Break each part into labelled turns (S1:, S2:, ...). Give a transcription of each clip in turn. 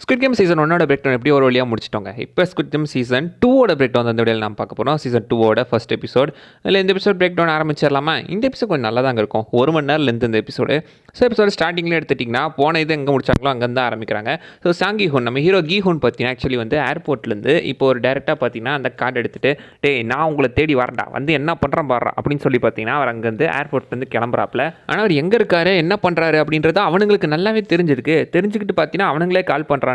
S1: Squid game season 1 break down எப்படி ஒரு வழியாக முடிச்சிட்டோங்க. இப்போ squid game season 2 break down அந்த வீடியோவில் நாம் பார்க்க போகிறோம். Season 2 first episode. இல்லை இந்த எபிசோட் பிரேக் டவுன் ஆரம்பிச்சிடலாமா? இந்த எபிசோட் கொஞ்சம் நல்லா தாங்க இருக்கும். 1 மணி நேரம் லென்த் இந்த எபிசோடு. ஸோ எபிசோடு ஸ்டார்டிங்லேயே எடுத்துட்டிங்கன்னா போன இது எங்கே முடிச்சாங்களோ அங்கேருந்து ஆரம்பிக்கிறாங்க. ஸோ சாங்கி ஹூன் நம்ம ஹீரோ கீ ஹூன் பார்த்தீங்கன்னா ஆக்சுவலி வந்து ஏர்போர்ட்லேருந்து இப்போ ஒரு டேரெக்டாக பார்த்தீங்கன்னா அந்த கார்டு எடுத்துகிட்டு நான் உங்களை தேடி வரேன்டா வந்து என்ன பண்ணுறேன் பாடுறா அப்படின்னு சொல்லி பார்த்தீங்கன்னா அவர் அங்கேருந்து ஏர்போர்ட்லேருந்து கிளம்புறாப்புல. ஆனால் அவர் எங்கே இருக்காரு என்ன பண்ணுறாரு அப்படின்றது அவனுங்களுக்கு நல்லாவே தெரிஞ்சிருக்கு. தெரிஞ்சுக்கிட்டு பார்த்தீங்கன்னா அவனுங்களே கால் பண்ணுறானுங்க.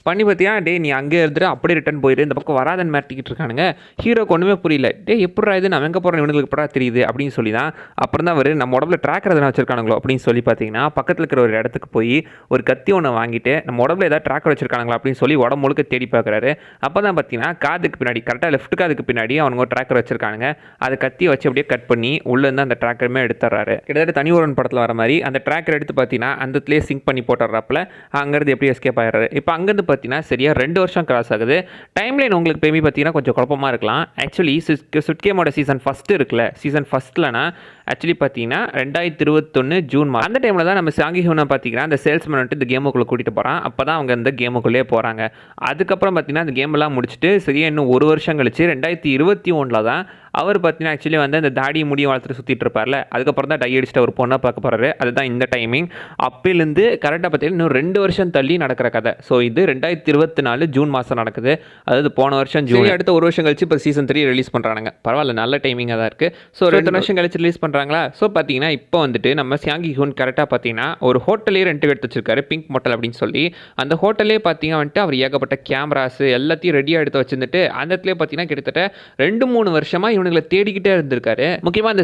S1: பண்ணி பார்த்தீங்கன்னா நீ அங்கே இருந்துட்டு அப்படியே ரிட்டன் போயிரு, இந்த பக்கம் வராதன் மாட்டிக்கிட்டு இருக்கானுங்க. ஹீரோக்கு ஒன்றுமே புரியல. எப்படா இது நம்ம எங்கே போகிறோம் இவனுக்கு எப்படா தெரியுது அப்படின்னு சொல்லி தான் அப்புறம் தான் அவர் நம்ம உடம்புல ட்ராக்கர் எதனா வச்சிருக்கானுங்களோ அப்படின்னு சொல்லி பார்த்தீங்கன்னா பக்கத்தில் இருக்கிற ஒரு இடத்துக்கு போய் ஒரு கத்தி ஒன்று வாங்கிட்டு நம்ம உடம்புல ஏதாவது ட்ராக்கர் வச்சிருக்கானுங்களா அப்படின்னு சொல்லி உடம்பு முழுக்க தேடி பார்க்குறாரு. அப்போ தான் பார்த்தீங்கன்னா காதுக்கு பின்னாடி கரெக்டாக லெஃப்ட் காதுக்கு பின்னாடி அவனுங்க ஒரு ட்ராக்கர் வச்சிருக்கானுங்க. அதை கத்தி வச்சு அப்படியே கட் பண்ணி உள்ளேருந்து அந்த ட்ராக்கருமே எடுத்துறாரு. கிட்டத்தட்ட தனி ஒருவன் படத்தில் வர மாதிரி அந்த ட்ராக்கர் எடுத்து பார்த்தீங்கன்னா அந்த இடத்துலேயே சிங்க் பண்ணி போட்டுறாப்புல அங்கேருந்து எப்படி எஸ்கேப் ஆகிறாரு. இப்போ அங்கேருந்து பார்த்தீங்கன்னா சரியாக 2 வருஷம் கிராஸ் ஆகுது. டைம் லைன் உங்களுக்கு பேமி பார்த்தீங்கன்னா கொஞ்சம் குழப்பமாக இருக்கலாம். ஆக்சுவலி ஸ்குவிட் கேமோட சீசன் ஃபஸ்ட்டு இருக்குல்ல, சீசன் ஃபஸ்ட்லனா ஆக்சுவலி பார்த்தீங்கன்னா 2021 ஜூன் மாதம் அந்த டைமில் தான் நம்ம சாங்கி ஹூனை பார்த்தீங்கன்னா அந்த சேல்ஸ்மேன் வந்துட்டு இந்த கேமுக்குள்ளே கூட்டிகிட்டு போகிறான். அப்போ தான் அவங்க இந்த கேமுக்குள்ளேயே போகிறாங்க. அதுக்கப்புறம் பார்த்தீங்கன்னா அந்த கேமெல்லாம் முடிச்சுட்டு சரியாக இன்னும் 1 வருஷம் கழிச்சு 2021 தான் அவர் பார்த்தீங்கன்னா ஆக்சுவலி வந்து அந்த தாடி முடியை வளர்த்துட்டு சுற்றிட்டு இருப்பார்ல, அதுக்கப்புறம் தான் டை அடிச்சுட்டு ஒரு பொண்ணை பார்க்க போகிறாரு. அதுதான் இந்த டைமிங். அப்பிலேருந்து கரெக்டாக பார்த்தீங்கன்னா இன்னும் 2 வருஷம் தள்ளி நடக்கிற கதை. ஸோ இது 2024 ஜூன் மாதம் நடக்குது. அதாவது போன வருஷம் ஜூன். அடுத்த 1 வருஷம் கழிச்சு இப்போ சீசன் 3 ரிலீஸ் பண்ணுறாங்க. பரவாயில்ல, நல்ல டைமிங்காக தான் இருக்குது. ஸோ 2 வருஷம் கழிச்சு ரிலீஸ் பண்ணுறாங்களா. ஸோ பார்த்தீங்கன்னா இப்போ வந்துட்டு நம்ம சாங்கி ஹூன் கரெக்டாக பார்த்தீங்கன்னா ஒரு ஹோட்டலே ரெண்ட் எடுத்து வச்சிருக்காரு, பிங்க் மோட்டல் அப்படின்னு சொல்லி. அந்த ஹோட்டலே பார்த்தீங்கன்னா வந்துட்டு அவர் ஏகப்பட்ட கேமராஸ் எல்லாத்தையும் ரெடியாக எடுத்து வச்சுருந்துட்டு அந்த இடத்துலேயே பார்த்தீங்கன்னா கிட்டத்தட்ட 2-3 வருஷமாக இவனுங்களை தேடிக்கிட்டே இருந்திருக்காரு. முக்கியமாக அந்த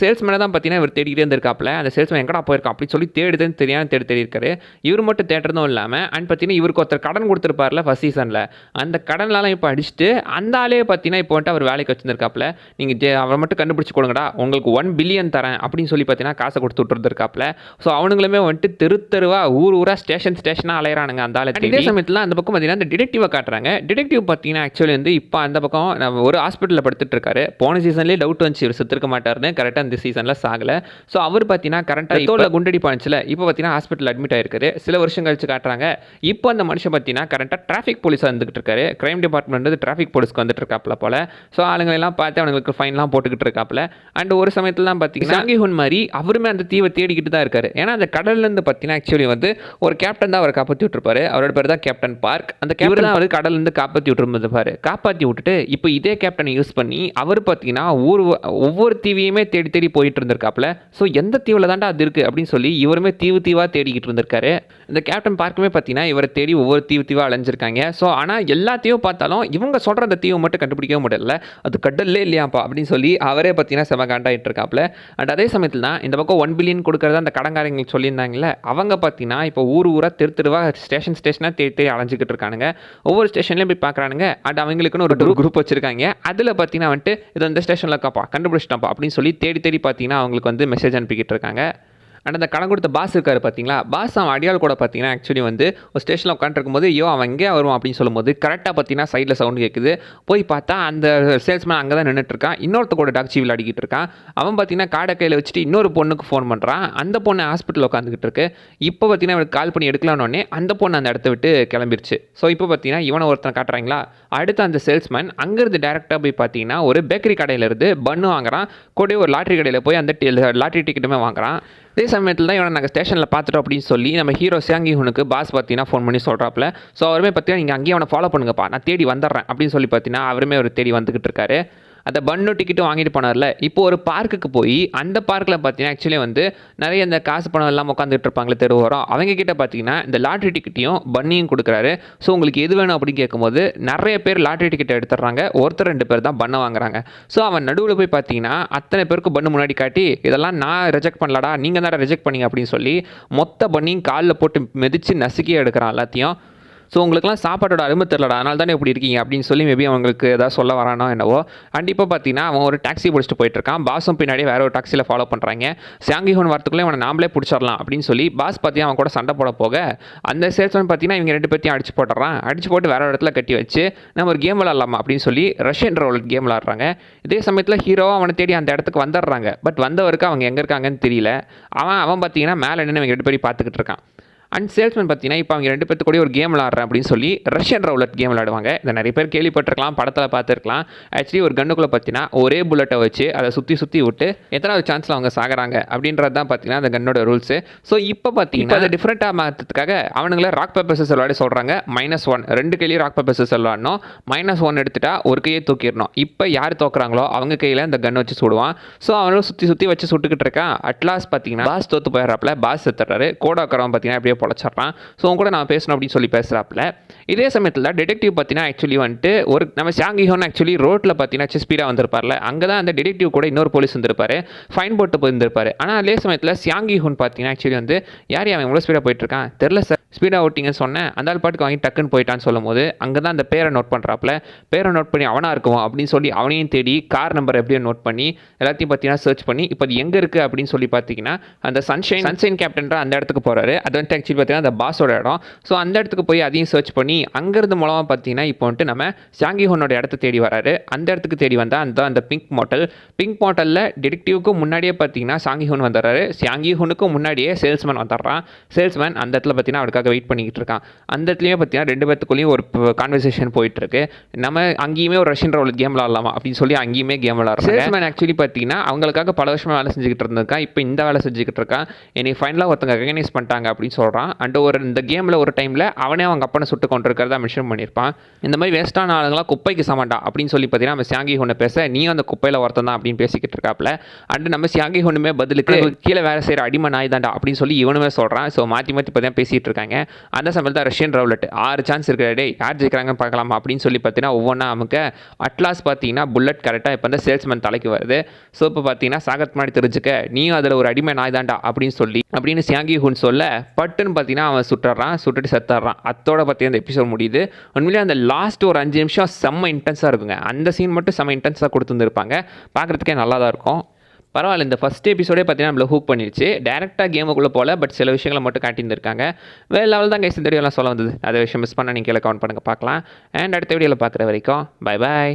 S1: சேல்ஸ்மேனை தான் பார்த்தீங்கன்னா இவர் தேடிக்கிட்டே இருந்திருக்காப்ல. அந்த சேல்ஸ்மேன் எங்கடா போயிருக்கான் அப்படின்னு சொல்லி தேடுதுன்னு தேடி இருக்காரு. இவர் மட்டும் தேடுறதும் இல்லாமல் அண்ட் பார்த்தீங்கன்னா இவருக்கு ஒருத்தர் கடன் கொடுத்துருப்பார்ல ஃபர்ஸ்ட் சீசனில், அந்த கடன்லாம் இப்போ அடிச்சுட்டு அந்த ஆளே பார்த்தீங்கன்னா இப்போ வந்துட்டு அவர் வேலைக்கு வச்சிருந்திருக்காப்ல. நீங்கள் அவரை மட்டும் கண்டுபிடிச்சி கொடுங்கடா, உங்களுக்கு 1 பில்லியன் தரேன் அப்படின்னு சொல்லி பார்த்தீங்கன்னா காசை கொடுத்து விட்டுருந்துருக்காப்ல. ஸோ அவனுங்களுமே வந்துட்டு தெருவா ஊரா ஸ்டேஷனாக அலையிறானுங்க அந்த ஆளை. இதே சமயத்தில் அந்த பக்கம் பார்த்தீங்கன்னா அந்த டிடெக்டிவை காட்டுறாங்க. டிடெக்டிவ் பார்த்தீங்கன்னா ஆக்சுவலி வந்து இப்போ அந்த பக்கம் நம்ம ஒரு ஹாஸ்பிட்டலில் படுத்துட்டு இருக்காரு. போன சீசன்லேயே டவுட் வந்துச்சு இவர் செத்துருக்க மாட்டார்னு. கரெக்டாக இந்த சீசனில் சாகலை. ஸோ அவர் பார்த்தீங்கன்னா கரெக்டாக தோல்ல குண்டடி பாய்ச்சில் இப்போ பார்த்தீங்கன்னா ஹாஸ்பிட்டல் அட்மிட் ஆயிருக்காரு. சில வருஷம் கழிச்சு காட்டுறாங்க. இப்போ அந்த மனுஷன் பார்த்தீங்கன்னா கரெக்டாக டிராஃபிக் போலீஸாக இருந்துகிட்டு இருக்காரு. கிரைம் டிபார்ட்மெண்ட் வந்து டிராஃபிக் போலீஸ்க்கு வந்துட்டு இருக்காப்ல போல. ஸோ ஆளுங்களெல்லாம் பார்த்து அவங்களுக்கு ஃபைன்லாம் போட்டுக்கிட்டு இருக்காப்ல. அண்ட் ஒரு சமயத்தில் தான் பார்த்தீங்கன்னா சாங்கி ஹூன் மாதிரி அவருமே அந்த தீவை தேடிக்கிட்டு தான் இருக்காரு. ஏன்னா அந்த கடல்லேருந்து பார்த்தீங்கன்னா ஆக்சுவலி வந்து ஒரு கேப்டன் தான் அவரை காப்பாற்றி விட்டுருப்பாரு. அவரோட பேர் தான் கேப்டன் பார்க். அந்த கேப்டன் தான் அவர் கடல்லேருந்து காப்பாற்றி விட்டுருப்பாரு. காப்பாற்றி விட்டுட்டு இப்போ இதே கேப்டனை யூஸ் பண்ணி அவர் பார்த்தீங்கன்னா ஒவ்வொரு தீவையுமே தேடி போயிட்டு இருந்திருக்காப்ல. ஸோ எந்த தீவில் தாண்டா அது இருக்குது அப்படின்னு சொல்லி இவருமே தீவாக தேடிக்கிட்டு இருந்திருக்காரு. இந்த கேப்டன் பார்க்குமே பார்த்தீங்கன்னா இவரை தேடி ஒவ்வொரு தீவாக அலைஞ்சிருக்காங்க. ஸோ ஆனால் எல்லாத்தையும் பார்த்தாலும் இவங்க சொல்கிற அந்த தீவை மட்டும் கண்டுபிடிக்கவே முடியல. அது கடல்லே இல்லையாப்பா அப்படின்னு சொல்லி அவரே பார்த்தீங்கன்னா செம காண்டாயிட்டு இருக்காப்ல. அண்ட் அதே சமயத்தில் தான் இந்த பக்கம் 1 பில்லியன் கொடுக்குறதா அந்த கடங்காரங்களுக்கு சொல்லியிருந்தாங்களே, அவங்க பார்த்தீங்கன்னா இப்போ ஊராக தெருவா ஸ்டேஷனாக தேடி அலைஞ்சிக்கிட்டு இருக்கானுங்க. ஒவ்வொரு ஸ்டேஷன்லேயும் போய் பார்க்குறானுங்க. அண்ட் அவங்களுக்குன்னு ஒரு குரூப் வச்சிருக்காங்க. அதில் பார்த்தீங்கன்னா வந்துட்டு இது அந்த ஸ்டேஷனில் இருக்காப்பா கண்டுபிடிச்சிட்டாப்பா அப்படின்னு சொல்லி தேடி பார்த்தீங்கன்னா அவங்களுக்கு வந்து மெசேஜ் அனுப்பிக்கிட்டு இருக்காங்க. அண்ட் அந்த கடன் கொடுத்த பாஸ் இருக்கார் பார்த்தீங்களா, பாஸ் அவன் அடியால் கூட பார்த்தீங்கன்னா ஆக்சுவலி வந்து ஒரு ஸ்டேஷனில் உட்காந்துருக்கும் போது அவன் எங்கே வருவான் அப்படின்னு சொல்லும்போது கரெக்டாக பார்த்தீங்கன்னா சைடில் சவுண்டு கேட்குது. போய் பார்த்தா அந்த சேல்ஸ்மேன் அங்கே தான் நின்றுட்டு இருக்கான். இன்னொருத்தோட டாக்ஸி விளையாடிக்கிட்டு இருக்கான். அவன் பார்த்தீங்கன்னா காடை கையில் வச்சுட்டு இன்னொரு பொண்ணுக்கு ஃபோன் பண்ணுறான். அந்த பொண்ணு ஹாஸ்பிட்டலில் உட்காந்துக்கிட்டு இருக்கு. இப்போ பார்த்தீங்கன்னா அவனுக்கு கால் பண்ணி எடுக்கலான்னொடனே அந்த பொண்ணு அந்த இடத்த விட்டு கிளம்பிருச்சு. ஸோ இப்போ பார்த்தீங்கன்னா இவனை ஒருத்தனை காட்டுறாங்களா. அடுத்து அந்த சேல்ஸ்மேன் அங்கேருந்து டேரெக்டாக போய் பார்த்தீங்கன்னா ஒரு பேக்கரி கடையிலேருந்து பன்னு வாங்குறான். கூட ஒரு லாட்ரி கடையில் போய் அந்த லாட்ரி டிக்கெட்டுமே வாங்குறான். அதே சமயத்தில் தான் இவனை நாங்கள் ஸ்டேஷனில் பார்த்துட்டோம் அப்படின்னு சொல்லி நம்ம ஹீரோ சாங்கி ஹூனுக்கு பாஸ் பார்த்தீங்கன்னா ஃபோன் பண்ணி சொல்கிறாப்புல. ஸோ அவருமே பார்த்தீங்கன்னா நீங்கள் அங்கேயே அவனை ஃபாலோ பண்ணுங்கப்பா, நான் தேடி வந்துடுறேன் அப்படின்னு சொல்லி பார்த்தீங்கன்னா அவருமே அவர் தேடி வந்துக்கிட்டு இருக்காரு. அந்த பன்னு டிக்கெட்டும் வாங்கிட்டு போனார்ல. இப்போ ஒரு பார்க்குக்கு போய் அந்த பார்க்கில் பார்த்தீங்கன்னா ஆக்சுவலி வந்து நிறைய இந்த காசு பணம் எல்லாம் உட்காந்துட்டு இருப்பாங்களே தெருவோரம், அவங்க கிட்ட பார்த்தீங்கன்னா இந்த லாட்ரி டிக்கெட்டையும் பன்னியும் கொடுக்குறாரு. ஸோ உங்களுக்கு எது வேணும் அப்படின்னு கேட்கும்போது நிறைய பேர் லாட்ரி டிக்கெட்டை எடுத்துடுறாங்க. ஒருத்தர் 2 பேர் தான் பண்ண வாங்குறாங்க. ஸோ அவன் நடுவில் போய் பார்த்தீங்கன்னா அத்தனை பேருக்கு பண்ணு முன்னாடி காட்டி இதெல்லாம் நான் ரிஜெக்ட் பண்ணலடா, நீங்கள் தான் ரிஜெக்ட் பண்ணீங்க அப்படின்னு சொல்லி மொத்த பண்ணியும் காலில் போட்டு மிதித்து நசுக்கியே எடுக்கிறான் எல்லாத்தையும். ஸோ உங்களுக்குலாம் சாப்பாட்டோட அருமை தெரியலடா, அதனால தானே இப்படி இருக்கீங்க அப்படின்னு சொல்லி மேபி அவங்களுக்கு ஏதாவது சொல்ல வரானோ என்னவோ. அண்ட் இப்போ பார்த்தீங்கன்னா அவன் ஒரு டாக்ஸி பிடிச்சிட்டு போயிட்டுருக்கான். பாஸும் பின்னாடியே வேறு ஒரு டாக்ஸியில் ஃபாலோ பண்ணுறாங்க. சாங்கி ஹூன் வரத்துக்குள்ளே அவனை நாமளே பிடிச்சிடலாம் அப்படின்னு சொல்லி பாஸ் பார்த்தீங்கன்னா அவன் கூட சண்டை போட போக அந்த சேல்ஸ்மேன் பார்த்தீங்கன்னா இவங்க 2 பேர்த்தையும் அடிச்சு போட்டு வேறு இடத்துல கட்டி வச்சு நம்ம ஒரு கேம் விளாட்லாமா அப்படின்னு சொல்லி ரஷ்யன் ரோல் கேம் விளாட்றாங்க. இதே சமயத்தில் ஹீரோவாக அவனை தேடி அந்த இடத்துக்கு வந்துடுறாங்க. பட் வந்தவருக்கு அவங்க எங்கே இருக்காங்கன்னு தெரியல. அவன் பார்த்தீங்கன்னா மேலே நின்று இவங்க 2 பேரையும் பார்த்துக்கிட்டு இருக்கான். அண்ட் சேல்ஸ்மேன் பார்த்தீங்கன்னா இப்போ அவங்க 2 பேர்த்து கூட ஒரு கேம் விளாட்றேன் அப்படின்னு சொல்லி ரஷ்யன் ரவுலட் கேம் விளாடுவாங்க. இதை நிறைய பேர் கேள்விப்பட்டிருக்கலாம், படத்தில் பார்த்துருக்கலாம். ஆக்சுவலி ஒரு கன்னுக்குள்ளே பார்த்தீங்கன்னா ஒரே புல்லட்டை வச்சு அதை சுற்றி விட்டு எத்தனாவது சான்ஸில் அவங்க சாகுறாங்க அப்படின்றது தான் பார்த்தீங்கன்னா அந்த கன்னோட ரூல்ஸு. ஸோ இப்போ பார்த்தீங்கன்னா அதை டிஃப்ரெண்ட்டாக மாற்றத்துக்காக அவனுங்களே ராக் பேப்பர் சிசர்ஸ் விளையாட சொல்கிறாங்க. -1 2 கையிலேயும் ராக் பேப்பர் சிசர்ஸ் விளாடணும். -1 எடுத்துட்டா ஒரு கையை தூக்கிடணும். இப்போ யார் தோக்குறாங்களோ அவங்க கையில் இந்த கன் வச்சு சுடுவான். ஸோ அவனும் சுற்றி வச்சு சுட்டுக்கிட்டு இருக்கான். அட்லாஸ் பார்த்தீங்கன்னா பாஸ் தோற்று போயிடறாப்புல, பாஸ் செத்துறாரு. கூட உட்காரவன் பார்த்தீங்கன்னா அப்படியே பொழைச்சிட்றான். ஸோ அவங்க கூட நான் பேசணும் அப்படின்னு சொல்லி பேசுகிறாப்புல. இதே சமயத்தில் டிடெக்டிவ் பார்த்தீங்கன்னா ஆக்சுவலி வந்துட்டு ஒரு நம்ம சாங்கிஹோன் ஆக்சுவலி ரோட்டில் பார்த்தீங்கன்னா ஸ்பீடாக வந்திருப்பார்ல, அங்கே தான் அந்த டிடெக்டிவ் கூட இன்னொரு போலீஸ் வந்திருப்பாரு, ஃபைன் போட்டு போயிருந்திருப்பாரு. ஆனால் அதே சமயத்தில் சாங்கிஹோன் பார்த்தீங்கன்னா ஆக்சுவலி வந்து யார் அவன் இவ்வளோ ஸ்பீடாக போயிட்டு இருக்கான் தெரில சார், ஸ்பீடாக ஓட்டிங்கன்னு சொன்னேன், அந்த ஆள் பாட்டுக்கு வாங்கி டக்குன்னு போயிட்டான்னு சொல்லும் போது அங்கே தான் அந்த பேரை நோட் பண்ணுறாப்புல. பேரை நோட் பண்ணி அவனாக இருக்கும் அப்படின்னு சொல்லி அவனையும் தேடி கார் நம்பர் எப்படியோ நோட் பண்ணி எல்லாத்தையும் பார்த்தீங்கன்னா சர்ச் பண்ணி இப்போ அது எங்கே இருக்குது அப்படின்னு சொல்லி பார்த்தீங்கன்னா அந்த சன்ஷைன் கேப்டன்ற அந்த இடத்துக்கு போகிறாரு. அது வந்துட்டு ஆக்சுவலி பார்த்தீங்கன்னா அந்த பாஸோட இடம். ஸோ அந்த இடத்துக்கு போய் அதையும் சர்ச் பண்ணி அங்கேருந்து மூலமாக பார்த்தீங்கன்னா இப்போ வந்துட்டு நம்ம சாங்கிஹோனோட இடத்த தேடி வராரு. அந்த இடத்துக்கு தேடி வந்தால் அந்த பிங்க் மாடலில் டிடெக்டிவ்க்கு முன்னாடியே பார்த்தீங்கன்னா சாங்கிஹோன் வந்துடுறாரு. சாங்கிஹோனுக்கும் முன்னாடியே சேல்ஸ்மேன் வந்துடுறான். சேல்ஸ்மேன் அந்த இடத்துல பார்த்தீங்கன்னா அவருக்காக வெயிட் பண்ணிக்கிட்டு இருக்கான். அந்த இடத்துலையே பார்த்தீங்கன்னா 2 பேத்துக்குள்ளேயும் ஒரு கான்வர்சேஷன் போயிட்டு இருக்கு. நம்ம அங்கேயுமே ஒரு ரஷ்யன் ரவுலட் கேம் விளாடலாமா அப்படின்னு சொல்லி அங்கேயுமே கேம் விளாட்றோம். சேல்ஸ்மேன் ஆக்சுவலி பார்த்தீங்கன்னா அவங்களுக்காக பல வருஷமாக வேலை செஞ்சுக்கிட்டு இருந்திருக்கான். இப்போ இந்த வேலை செஞ்சுக்கிட்டு இருக்கான். என்னை ஃபைனலாக ஒருத்தங்க ரெகனைஸ் பண்ணிட்டாங்க அப்படின்னு சொல்கிறான். அண்ட் இந்த கேமில் ஒரு டைமில் அவனே அவங்க அப்பனை சுட்டு கொண்டு இருக்கிறதா மென்ஷன் பண்ணியிருப்பான். இந்த மாதிரி வேஸ்ட்டான ஆளுங்களாம் குப்பைக்கு சமாண்டா அப்படின்னு சொல்லி பார்த்தீங்கன்னா நம்ம சாங்கிஹோனை பேச நீயும் அந்த குப்பையில் ஒருத்தன் தான் அப்படின்னு பேசிக்கிட்டு இருக்காப்புல. அண்ட் நம்ம சாங்கிஹோனுமே பதிலுக்கு கீழே வேலை செய்கிற அடிமை நாய் தாண்டா அப்படின்னு சொல்லி இவனுமே சொல்கிறான். ஸோ மாற்றி பார்த்தீங்கன்னா பேசிகிட்டு இருக்காங்க. அந்த சமயத்தில் தான் ரஷ்யன் ரவுலட் 6 சான்ஸ் இருக்கிற டே யார் ஜெயிக்கிறாங்கன்னு பார்க்கலாமா அப்படின்னு சொல்லி பார்த்தீங்கன்னா ஒவ்வொன்றா நமக்கு அட்லாஸ் பார்த்தீங்கன்னா புல்லட் கரெக்டாக இப்போ வந்து சேல்ஸ்மேன் தலைக்கு வருது. ஸோ இப்போ பார்த்தீங்கன்னா சாகத் முன்னாடி தெரிஞ்சுக்க நீயும் அதில் ஒரு அடிமை நாய் தாண்டா அப்படின்னு சாங்கிஹோன் சொல்ல பட்டுன்னு பார்த்தீங்கன்னா அவன் சுட்டுட்டு செத்துறான். அத்தோட பார்த்தீங்கன்னா அந்த எபிசோட் முடியுது. உண்மையிலே அந்த லாஸ்ட் ஒரு 5 நிமிஷம் செம்ம இன்டென்ஸாக இருக்குங்க. அந்த சீன் மட்டும் செம்ம இன்டென்ஸாக கொடுத்துருந்துருப்பாங்க. பார்க்குறதுக்கே நல்லா தான் இருக்கும். பரவாயில்ல, இந்த ஃபஸ்ட் எபிசோடே பார்த்தீங்கன்னா நம்மளை ஹூக் பண்ணிடுச்சு. டேரெக்டாக கேமுக்குள்ளே போல, பட் சில விஷயங்களை மட்டும் காட்டியிருந்திருக்காங்க. வேறு லெவல் தான் கைஸ் இந்த வீடியோலாம் சொல்ல வந்தது. அதை விஷயம் மிஸ் பண்ணால் நீங்கள் கீழே கவுண்ட் பண்ணுங்கள், பார்க்கலாம். அண்ட் அடுத்த வீடியோவில் பார்க்குற வரைக்கும் பை பாய்.